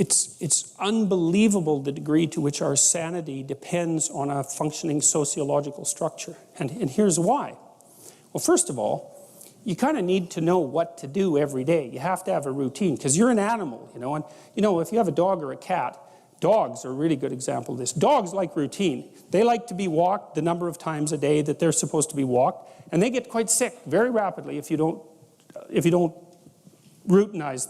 It's unbelievable the degree to which our sanity depends on a functioning sociological structure. And here's why. Well, first of all, you kind of need to know what to do every day. You have to have a routine, because you're an animal, you know. And, you know, if you have a dog or a cat, dogs are a really good example of this. Dogs like routine. They like to be walked the number of times a day that they're supposed to be walked, and they get quite sick very rapidly if you don't routinize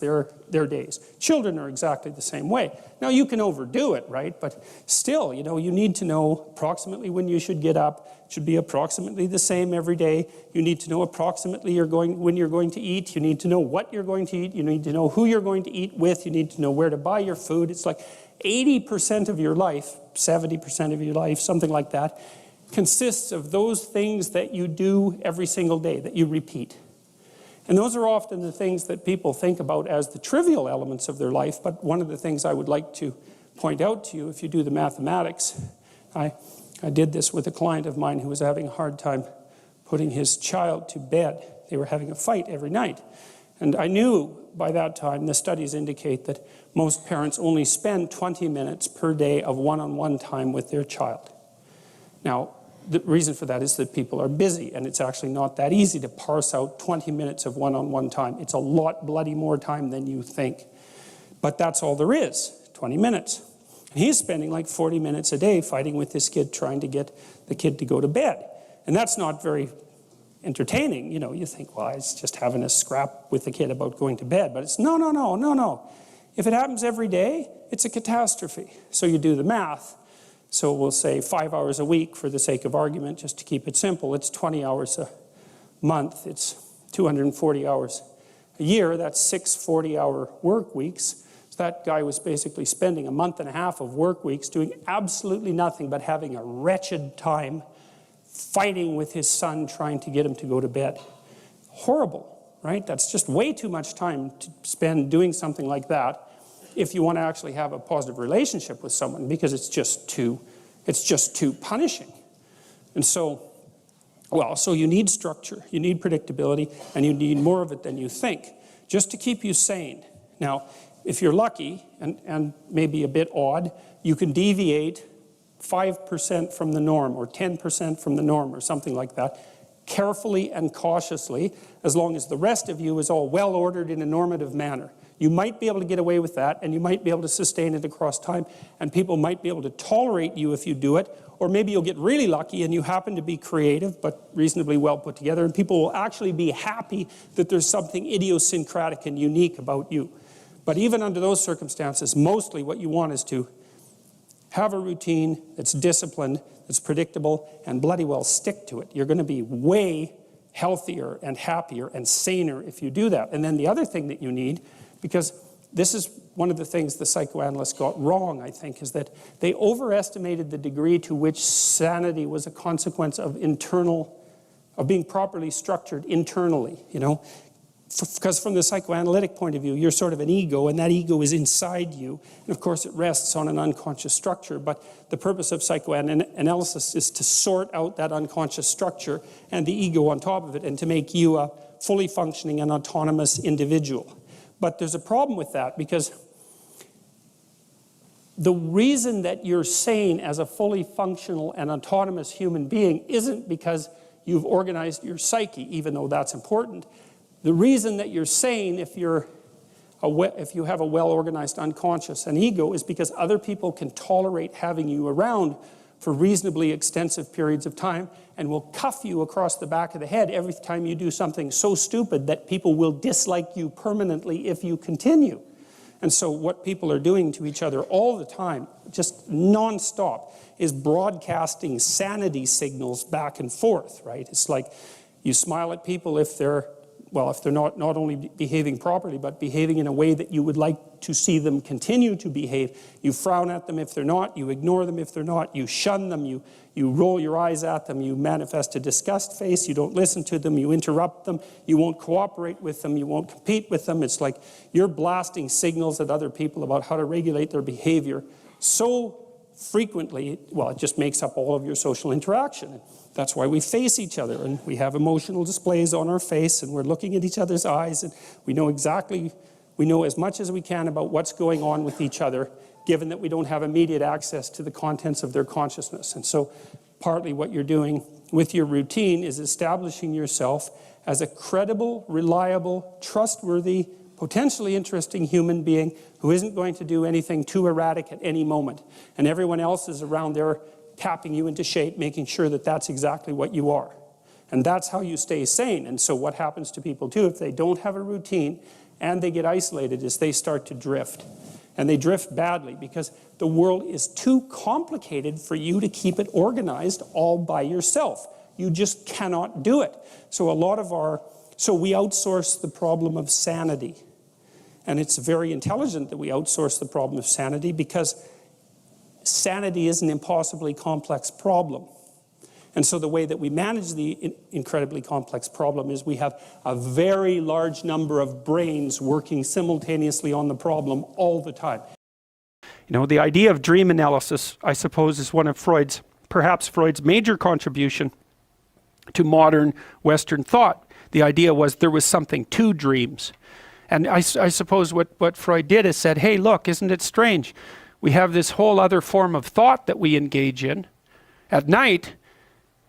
their days. Children are exactly the same way. Now, you can overdo it, right? But still, you know, you need to know approximately when you should get up. It should be approximately the same every day. You need to know approximately when you're going to eat. You need to know what you're going to eat. You need to know who you're going to eat with. You need to know where to buy your food. It's like 80% of your life, 70% of your life, something like that, consists of those things that you do every single day, that you repeat. And those are often the things that people think about as the trivial elements of their life. But one of the things I would like to point out to you, if you do the mathematics, I did this with a client of mine who was having a hard time putting his child to bed. They were having a fight every night. And I knew by that time, the studies indicate that most parents only spend 20 minutes per day of one-on-one time with their child. Now, the reason for that is that people are busy, and it's actually not that easy to parse out 20 minutes of one-on-one time. It's a lot bloody more time than you think. But that's all there is, 20 minutes. And he's spending like 40 minutes a day fighting with this kid, trying to get the kid to go to bed. And that's not very entertaining. You know, you think, well, it's just having a scrap with the kid about going to bed. But it's no. If it happens every day, it's a catastrophe. So you do the math. So we'll say 5 hours a week for the sake of argument, just to keep it simple. It's 20 hours a month. It's 240 hours a year. That's 6 40-hour work weeks. So that guy was basically spending a month and a half of work weeks doing absolutely nothing but having a wretched time fighting with his son, trying to get him to go to bed. Horrible, right? That's just way too much time to spend doing something like that if you want to actually have a positive relationship with someone, because it's just too punishing. And so, well, so you need structure, you need predictability, and you need more of it than you think, just to keep you sane. Now, if you're lucky, and maybe a bit odd, you can deviate 5% from the norm, or 10% from the norm, or something like that, carefully and cautiously, as long as the rest of you is all well ordered in a normative manner. You might be able to get away with that, and you might be able to sustain it across time, and people might be able to tolerate you if you do it, or maybe you'll get really lucky and you happen to be creative but reasonably well put together, and people will actually be happy that there's something idiosyncratic and unique about you. But even under those circumstances, mostly what you want is to have a routine that's disciplined, that's predictable, and bloody well stick to it. You're going to be way healthier and happier and saner if you do that. And then the other thing that you need, because this is one of the things the psychoanalysts got wrong, I think, is that they overestimated the degree to which sanity was a consequence of being properly structured internally, you know. Because from the psychoanalytic point of view, you're sort of an ego, and that ego is inside you. And of course, it rests on an unconscious structure. But the purpose of psychoanalysis is to sort out that unconscious structure and the ego on top of it, and to make you a fully functioning and autonomous individual. But there's a problem with that, because the reason that you're sane as a fully functional and autonomous human being isn't because you've organized your psyche, even though that's important. The reason that you're sane, if you have a well-organized unconscious and ego, is because other people can tolerate having you around for reasonably extensive periods of time, and will cuff you across the back of the head every time you do something so stupid that people will dislike you permanently if you continue. And so what people are doing to each other all the time, just non-stop, is broadcasting sanity signals back and forth, right? It's like you smile at people if they're not only behaving properly, but behaving in a way that you would like to see them continue to behave. You frown at them if they're not, you ignore them if they're not, you shun them, you roll your eyes at them, you manifest a disgust face, you don't listen to them, you interrupt them, you won't cooperate with them, you won't compete with them. It's like you're blasting signals at other people about how to regulate their behavior so frequently, well, it just makes up all of your social interaction. That's why we face each other, and we have emotional displays on our face, and we're looking at each other's eyes, and we know exactly We know as much as we can about what's going on with each other, given that we don't have immediate access to the contents of their consciousness. And so partly what you're doing with your routine is establishing yourself as a credible, reliable, trustworthy, potentially interesting human being who isn't going to do anything too erratic at any moment. And everyone else is around there tapping you into shape, making sure that that's exactly what you are. And that's how you stay sane. And so what happens to people too, if they don't have a routine and they get isolated, is they start to drift. And they drift badly because the world is too complicated for you to keep it organized all by yourself. You just cannot do it. So we outsource the problem of sanity. And it's very intelligent that we outsource the problem of sanity, because sanity is an impossibly complex problem. And so the way that we manage the incredibly complex problem is we have a very large number of brains working simultaneously on the problem all the time. You know, the idea of dream analysis, I suppose, is one of perhaps Freud's major contribution to modern Western thought. The idea was there was something to dreams. And I suppose what Freud did is said, hey, look, isn't it strange? We have this whole other form of thought that we engage in at night,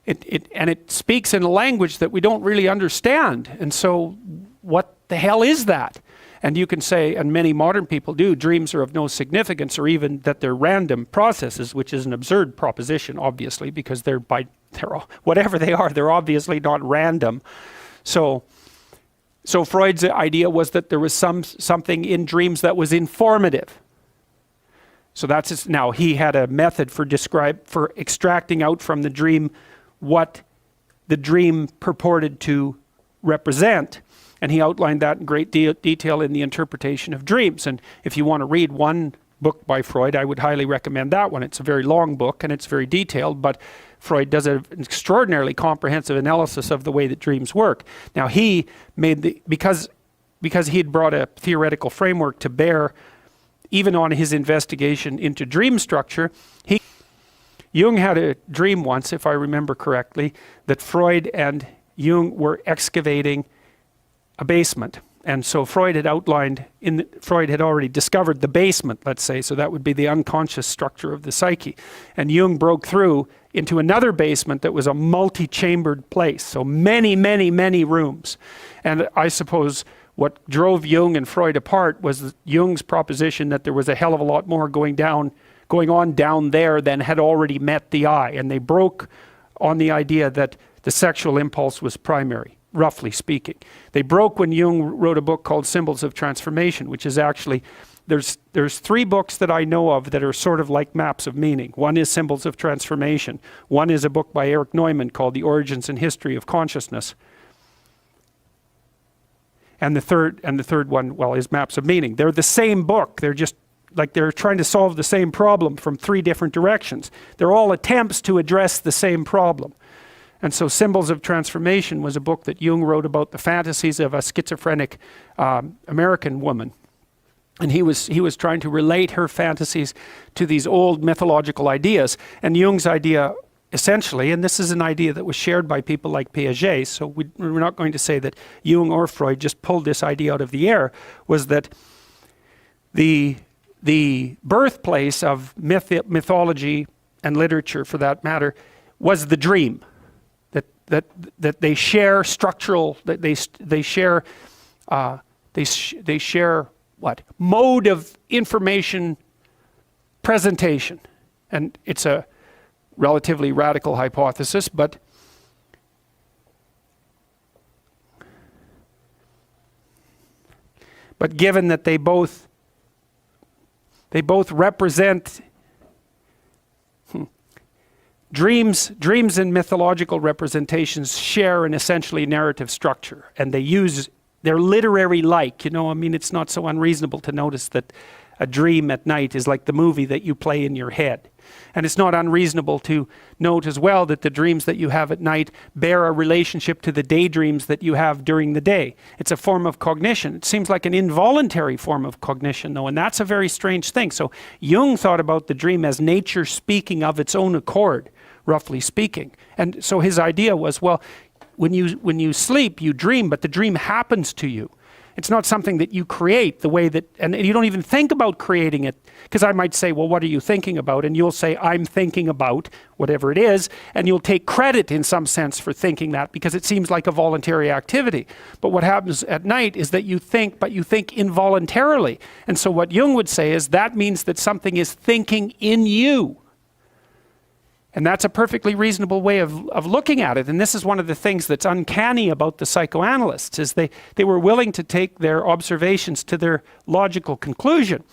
and it speaks in a language that we don't really understand. And so what the hell is that? And you can say, and many modern people do, dreams are of no significance, or even that they're random processes, which is an absurd proposition, obviously, because whatever they are, they're obviously not random. So Freud's idea was that there was something in dreams that was informative. So now he had a method for extracting out from the dream what the dream purported to represent. And he outlined that in great detail in The Interpretation of Dreams. And if you want to read one book by Freud, I would highly recommend that one. It's a very long book and it's very detailed, but Freud does an extraordinarily comprehensive analysis of the way that dreams work. Now he made because he'd brought a theoretical framework to bear even on his investigation into dream structure, Jung had a dream once, if I remember correctly, that Freud and Jung were excavating a basement. And so Freud had already discovered the basement, let's say, so that would be the unconscious structure of the psyche. And Jung broke through into another basement that was a multi-chambered place, so many, many, many rooms. And I suppose what drove Jung and Freud apart was Jung's proposition that there was a hell of a lot more going on down there than had already met the eye. And they broke on the idea that the sexual impulse was primary, roughly speaking. They broke when Jung wrote a book called Symbols of Transformation, which is actually, there's 3 books that I know of that are sort of like maps of meaning. One is Symbols of Transformation. One is a book by Erich Neumann called The Origins and History of Consciousness. And the third one, well, is Maps of Meaning. They're the same book. They're just like they're trying to solve the same problem from 3 different directions. They're all attempts to address the same problem. And so Symbols of Transformation was a book that Jung wrote about the fantasies of a schizophrenic American woman. And he was trying to relate her fantasies to these old mythological ideas. And Jung's idea, essentially, and this is an idea that was shared by people like Piaget, so we're not going to say that Jung or Freud just pulled this idea out of the air, was that the birthplace of mythology and literature, for that matter, was the dream. That they share structural, that they share what? Mode of information presentation. And it's a relatively radical hypothesis, but given that they both represent dreams and mythological representations share an essentially narrative structure, and they're literary like, I mean, it's not so unreasonable to notice that a dream at night is like the movie that you play in your head. And it's not unreasonable to note as well that the dreams that you have at night bear a relationship to the daydreams that you have during the day. It's a form of cognition. It seems like an involuntary form of cognition, though, and that's a very strange thing. So Jung thought about the dream as nature speaking of its own accord, roughly speaking. And so his idea was, well, when you sleep, you dream, but the dream happens to you. It's not something that you create the way that, and you don't even think about creating it. Because I might say, well, what are you thinking about? And you'll say, I'm thinking about whatever it is, and you'll take credit in some sense for thinking that because it seems like a voluntary activity. But what happens at night is that you think, but you think involuntarily. And so what Jung would say is that means that something is thinking in you. And that's a perfectly reasonable way of looking at it. And this is one of the things that's uncanny about the psychoanalysts, is they were willing to take their observations to their logical conclusion.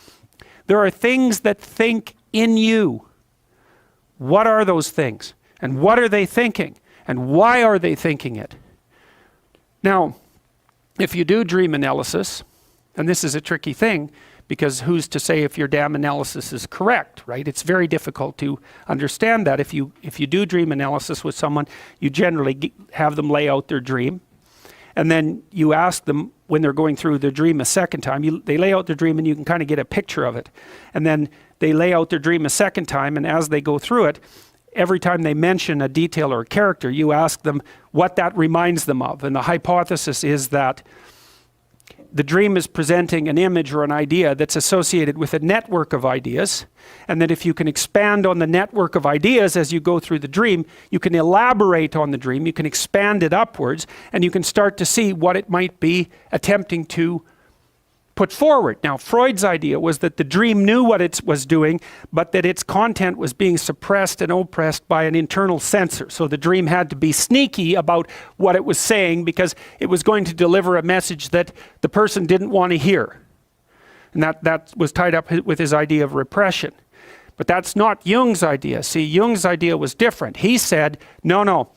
There are things that think in you. What are those things? And what are they thinking? And why are they thinking it? Now, if you do dream analysis, and this is a tricky thing, because who's to say if your damn analysis is correct, right? It's very difficult to understand that. If you do dream analysis with someone, you generally have them lay out their dream, and then you ask them when they're going through their dream a second time, they lay out their dream and you can kind of get a picture of it. And then they lay out their dream a second time, and as they go through it, every time they mention a detail or a character, you ask them what that reminds them of. And the hypothesis is that the dream is presenting an image or an idea that's associated with a network of ideas, and that if you can expand on the network of ideas as you go through the dream, you can elaborate on the dream, you can expand it upwards, and you can start to see what it might be attempting to put forward. Now, Freud's idea was that the dream knew what it was doing, but that its content was being suppressed and oppressed by an internal censor. So the dream had to be sneaky about what it was saying because it was going to deliver a message that the person didn't want to hear. And that was tied up with his idea of repression. But that's not Jung's idea. See, Jung's idea was different. He said, no,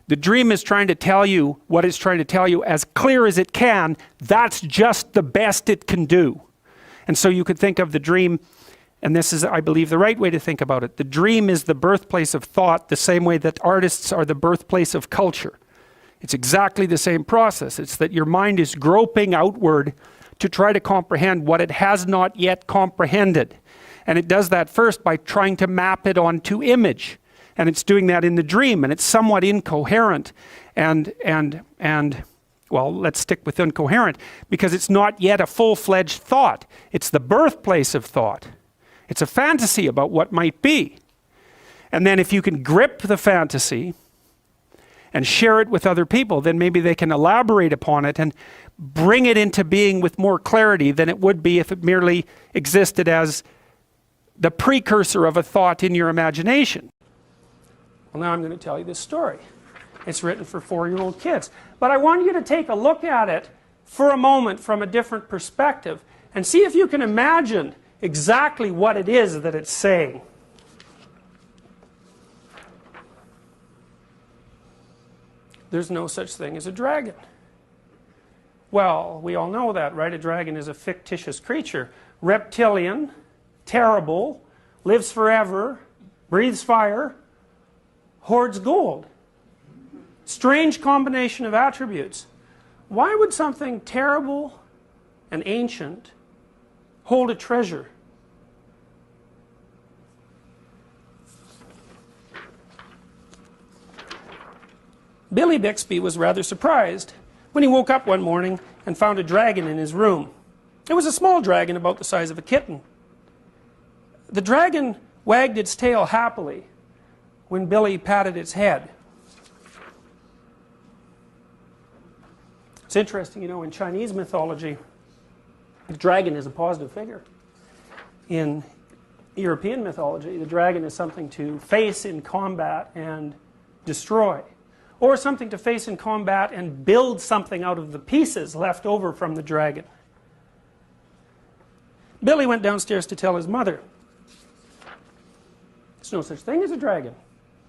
the dream is trying to tell you what it's trying to tell you as clear as it can. That's just the best it can do. And so you could think of the dream, and this is, I believe, the right way to think about it. The dream is the birthplace of thought, the same way that artists are the birthplace of culture. It's exactly the same process. It's that your mind is groping outward to try to comprehend what it has not yet comprehended. And it does that first by trying to map it onto image. And it's doing that in the dream, and it's somewhat incoherent. And well, let's stick with incoherent, because it's not yet a full-fledged thought. It's the birthplace of thought. It's a fantasy about what might be. And then if you can grip the fantasy and share it with other people, then maybe they can elaborate upon it and bring it into being with more clarity than it would be if it merely existed as the precursor of a thought in your imagination. Well, now I'm going to tell you this story. It's written for 4-year-old kids. But I want you to take a look at it for a moment from a different perspective and see if you can imagine exactly what it is that it's saying. There's no such thing as a dragon. Well, we all know that, right? A dragon is a fictitious creature. Reptilian, terrible, lives forever, breathes fire, hoards gold. Strange combination of attributes. Why would something terrible and ancient hold a treasure? Billy Bixby was rather surprised when he woke up one morning and found a dragon in his room. It was a small dragon about the size of a kitten. The dragon wagged its tail happily when Billy patted its head. It's interesting, you know, in Chinese mythology, the dragon is a positive figure. In European mythology, the dragon is something to face in combat and destroy, or something to face in combat and build something out of the pieces left over from the dragon. Billy went downstairs to tell his mother. "There's no such thing as a dragon,"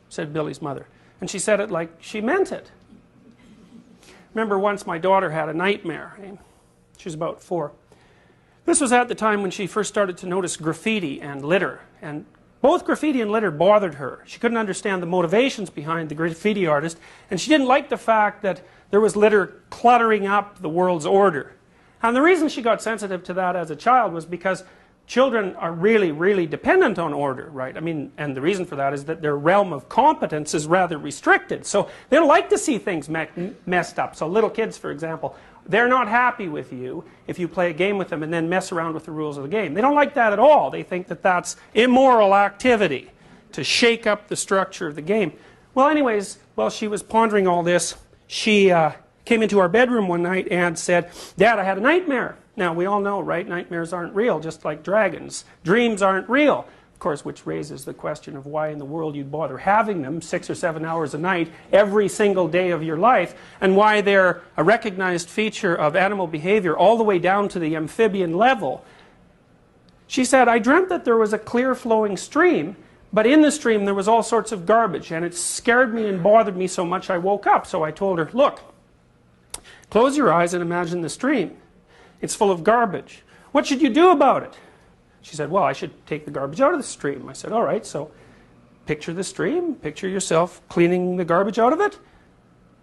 said Billy's mother. And she said it like she meant it. Remember once my daughter had a nightmare. She was about 4. This was at the time when she first started to notice graffiti and litter. And both graffiti and litter bothered her. She couldn't understand the motivations behind the graffiti artist, and she didn't like the fact that there was litter cluttering up the world's order. And the reason she got sensitive to that as a child was because children are really, really dependent on order, right? I mean, and the reason for that is that their realm of competence is rather restricted. So they don't like to see things messed up. So little kids, for example, They're not happy with you if you play a game with them and then mess around with the rules of the game. They don't like that at all. They think that that's immoral activity, to shake up the structure of the game. Well, anyways, while she was pondering all this, she came into our bedroom one night and said, "Dad, I had a nightmare." Now, we all know, right? Nightmares aren't real, just like dragons. Dreams aren't real. Of course, which raises the question of why in the world you'd bother having them 6 or 7 hours a night every single day of your life, and why they're a recognized feature of animal behavior all the way down to the amphibian level. She said, "I dreamt that there was a clear flowing stream, but in the stream there was all sorts of garbage, and it scared me and bothered me so much I woke up." So I told her, "Look, close your eyes and imagine the stream. It's full of garbage. What should you do about it?" She said, "Well, I should take the garbage out of the stream." I said, "All right, so picture the stream, picture yourself cleaning the garbage out of it."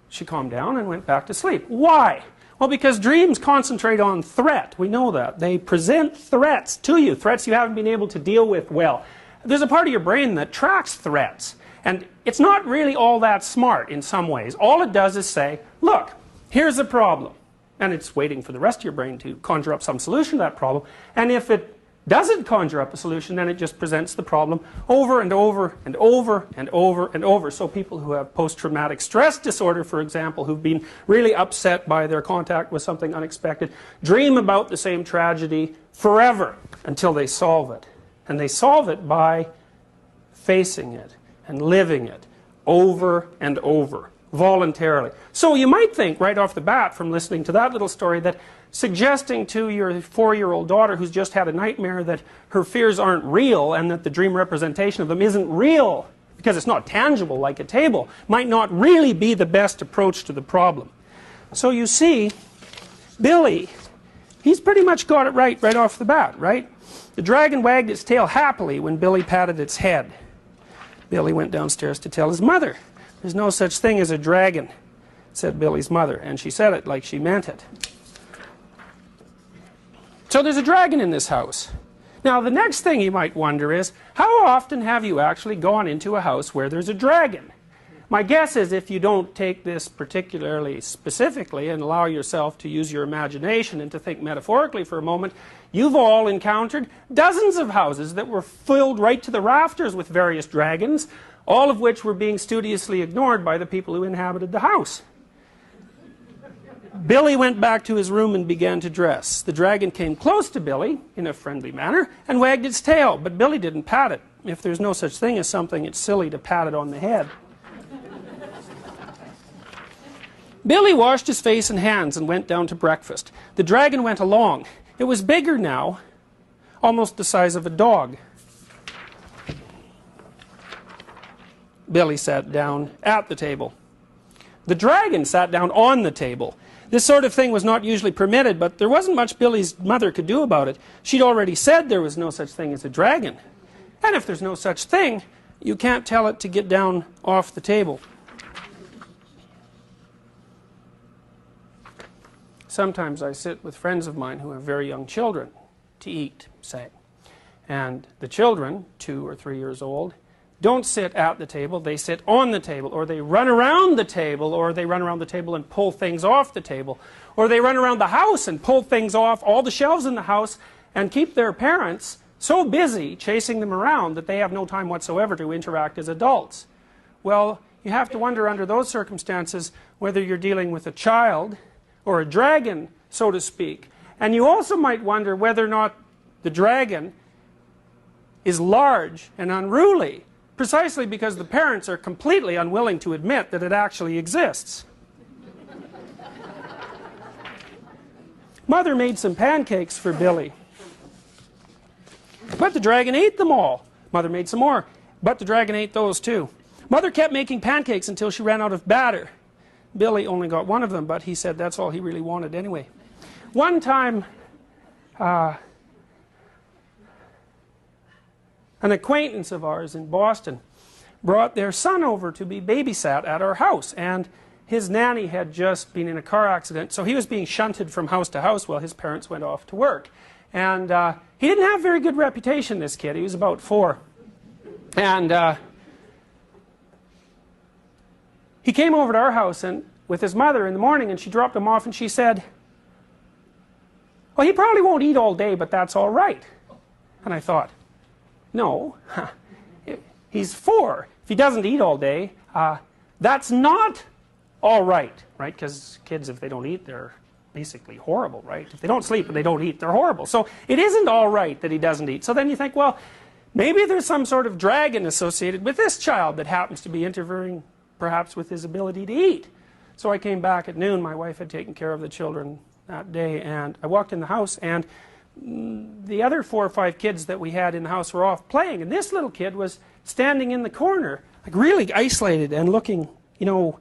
She calmed down and went back to sleep. Why? Well, because dreams concentrate on threat. We know that. They present threats to you, threats you haven't been able to deal with well. There's a part of your brain that tracks threats, and it's not really all that smart in some ways. All it does is say, "Look, here's a problem," and it's waiting for the rest of your brain to conjure up some solution to that problem. And if it doesn't conjure up a solution, then it just presents the problem over and over and over and over and over. So people who have post-traumatic stress disorder, for example, who've been really upset by their contact with something unexpected, dream about the same tragedy forever until they solve it. And they solve it by facing it and living it over and over, voluntarily. So you might think right off the bat from listening to that little story that suggesting to your 4-year-old daughter who's just had a nightmare that her fears aren't real and that the dream representation of them isn't real because it's not tangible like a table might not really be the best approach to the problem. So you see, Billy, he's pretty much got it right off the bat, right? The dragon wagged its tail happily when Billy patted its head. Billy went downstairs to tell his mother. "There's no such thing as a dragon," said Billy's mother, and she said it like she meant it. So there's a dragon in this house. Now the next thing you might wonder is, how often have you actually gone into a house where there's a dragon? My guess is if you don't take this particularly specifically and allow yourself to use your imagination and to think metaphorically for a moment, you've all encountered dozens of houses that were filled right to the rafters with various dragons, all of which were being studiously ignored by the people who inhabited the house. Billy went back to his room and began to dress. The dragon came close to Billy in a friendly manner and wagged its tail, but Billy didn't pat it. If there's no such thing as something, it's silly to pat it on the head. Billy washed his face and hands and went down to breakfast. The dragon went along. It was bigger now, almost the size of a dog. Billy sat down at the table. The dragon sat down on the table. This sort of thing was not usually permitted, but there wasn't much Billy's mother could do about it. She'd already said there was no such thing as a dragon. And if there's no such thing, you can't tell it to get down off the table. Sometimes I sit with friends of mine who have very young children to eat, say. And the children, 2 or 3 years old, don't sit at the table, they sit on the table, or they run around the table, or they run around the table and pull things off the table, or they run around the house and pull things off all the shelves in the house and keep their parents so busy chasing them around that they have no time whatsoever to interact as adults. Well, you have to wonder under those circumstances whether you're dealing with a child or a dragon, so to speak. And you also might wonder whether or not the dragon is large and unruly, precisely because the parents are completely unwilling to admit that it actually exists. Mother made some pancakes for Billy, but the dragon ate them all. Mother made some more, but the dragon ate those too. Mother kept making pancakes until she ran out of batter. Billy only got one of them, but he said that's all he really wanted anyway. One time, an acquaintance of ours in Boston brought their son over to be babysat at our house, and his nanny had just been in a car accident, so he was being shunted from house to house while his parents went off to work. And he didn't have a very good reputation, this kid. He was about 4. And he came over to our house and with his mother in the morning, and she dropped him off and she said, well, he probably won't eat all day, but that's all right. And I thought, no, he's 4. If he doesn't eat all day, that's not all right, right? Because kids, if they don't eat, they're basically horrible, right? If they don't sleep and they don't eat, they're horrible. So it isn't all right that he doesn't eat. So then you think, well, maybe there's some sort of dragon associated with this child that happens to be interfering perhaps with his ability to eat. So I came back at noon. My wife had taken care of the children that day, and I walked in the house, and the other 4 or 5 kids that we had in the house were off playing, and this little kid was standing in the corner, like really isolated and looking, you know,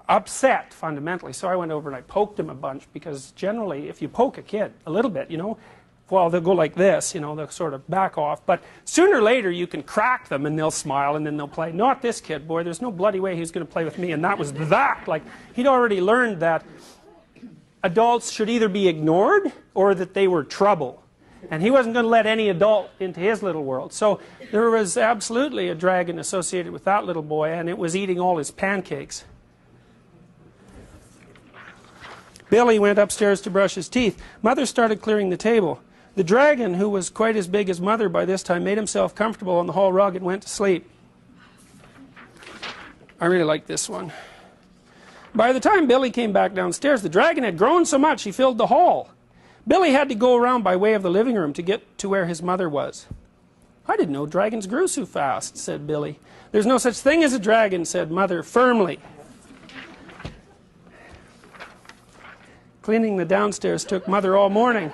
upset fundamentally. So I went over and I poked him a bunch, because generally if you poke a kid a little bit, you know, well, they'll go like this, you know, they'll sort of back off, but sooner or later you can crack them and they'll smile and then they'll play. Not this kid, boy, there's no bloody way he's going to play with me. And that was that, like, he'd already learned that adults should either be ignored or that they were trouble, and he wasn't going to let any adult into his little world. So there was absolutely a dragon associated with that little boy, and it was eating all his pancakes. Billy went upstairs to brush his teeth. Mother started clearing the table. The dragon, who was quite as big as Mother by this time, made himself comfortable on the hall rug and went to sleep. I really like this one. By the time Billy came back downstairs, the dragon had grown so much he filled the hall. Billy had to go around by way of the living room to get to where his mother was. I didn't know dragons grew so fast, said Billy. There's no such thing as a dragon, said Mother firmly. Cleaning the downstairs took Mother all morning.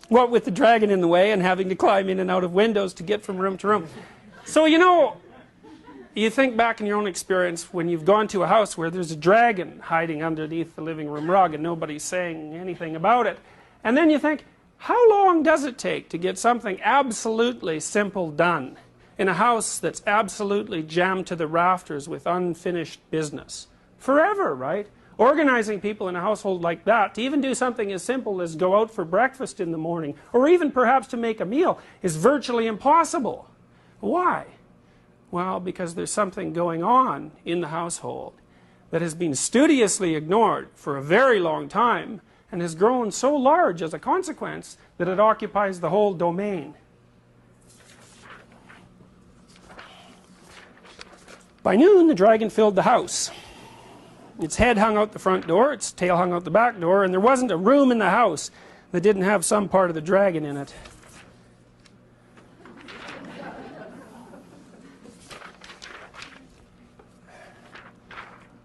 What with the dragon in the way and having to climb in and out of windows to get from room to room. So, you know, you think back in your own experience when you've gone to a house where there's a dragon hiding underneath the living room rug and nobody's saying anything about it. And then you think, how long does it take to get something absolutely simple done in a house that's absolutely jammed to the rafters with unfinished business? Forever, right? Organizing people in a household like that, to even do something as simple as go out for breakfast in the morning, or even perhaps to make a meal, is virtually impossible. Why? Well, because there's something going on in the household that has been studiously ignored for a very long time and has grown so large as a consequence that it occupies the whole domain. By noon, the dragon filled the house. Its head hung out the front door, its tail hung out the back door, and there wasn't a room in the house that didn't have some part of the dragon in it.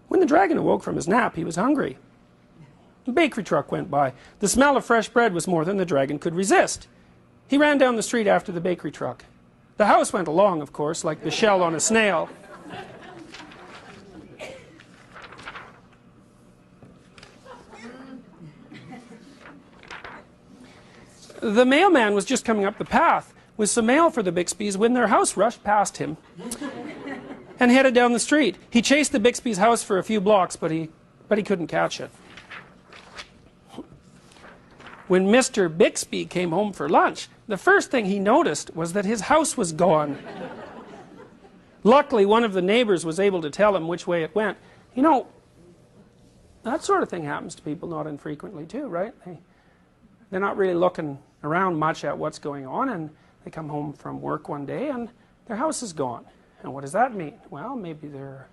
When the dragon awoke from his nap, he was hungry. A bakery truck went by. The smell of fresh bread was more than the dragon could resist. He ran down the street after the bakery truck. The house went along, of course, like the shell on a snail. The mailman was just coming up the path with some mail for the Bixbys when their house rushed past him and headed down the street. He chased the Bixby's house for a few blocks, but he couldn't catch it. When Mr. Bixby came home for lunch, the first thing he noticed was that his house was gone. Luckily, one of the neighbors was able to tell him which way it went. You know, that sort of thing happens to people not infrequently too, right? They're not really looking around much at what's going on, and they come home from work one day and their house is gone. And what does that mean? Well, maybe their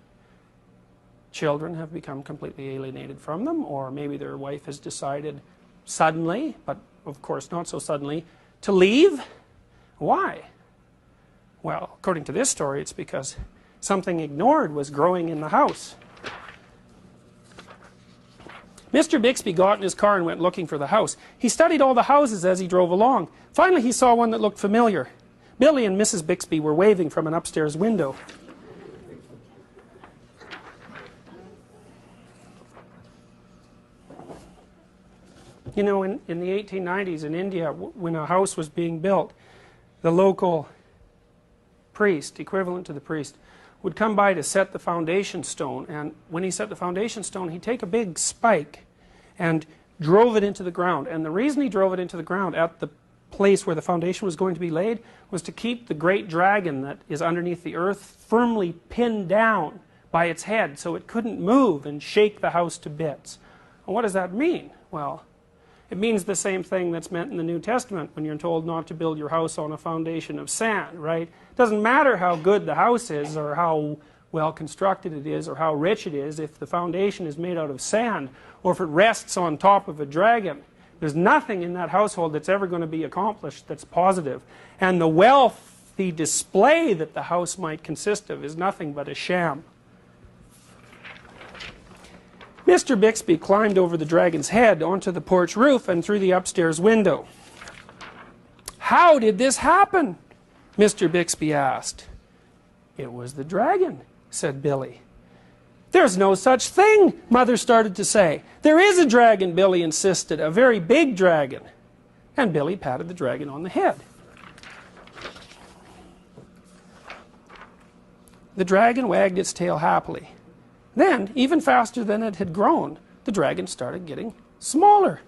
children have become completely alienated from them, or maybe their wife has decided suddenly, but of course not so suddenly, to leave. Why? Well, according to this story, it's because something ignored was growing in the house. Mr. Bixby got in his car and went looking for the house. He studied all the houses as he drove along. Finally, he saw one that looked familiar. Billy and Mrs. Bixby were waving from an upstairs window. You know, in the 1890s in India, when a house was being built, the local priest, equivalent to the priest, would come by to set the foundation stone, and when he set the foundation stone, he'd take a big spike and drove it into the ground. And the reason he drove it into the ground at the place where the foundation was going to be laid was to keep the great dragon that is underneath the earth firmly pinned down by its head so it couldn't move and shake the house to bits. And what does that mean? Well, It means the same thing that's meant in the New Testament when you're told not to build your house on a foundation of sand, right? It doesn't matter how good the house is or how well constructed it is or how rich it is if the foundation is made out of sand or if it rests on top of a dragon. There's nothing in that household that's ever going to be accomplished that's positive. And the wealthy display that the house might consist of is nothing but a sham. Mr. Bixby climbed over the dragon's head onto the porch roof and through the upstairs window. "How did this happen?" Mr. Bixby asked. "It was the dragon," said Billy. "There's no such thing," Mother started to say. "There is a dragon," Billy insisted, "a very big dragon." And Billy patted the dragon on the head. The dragon wagged its tail happily. Then, even faster than it had grown, the dragon started getting smaller.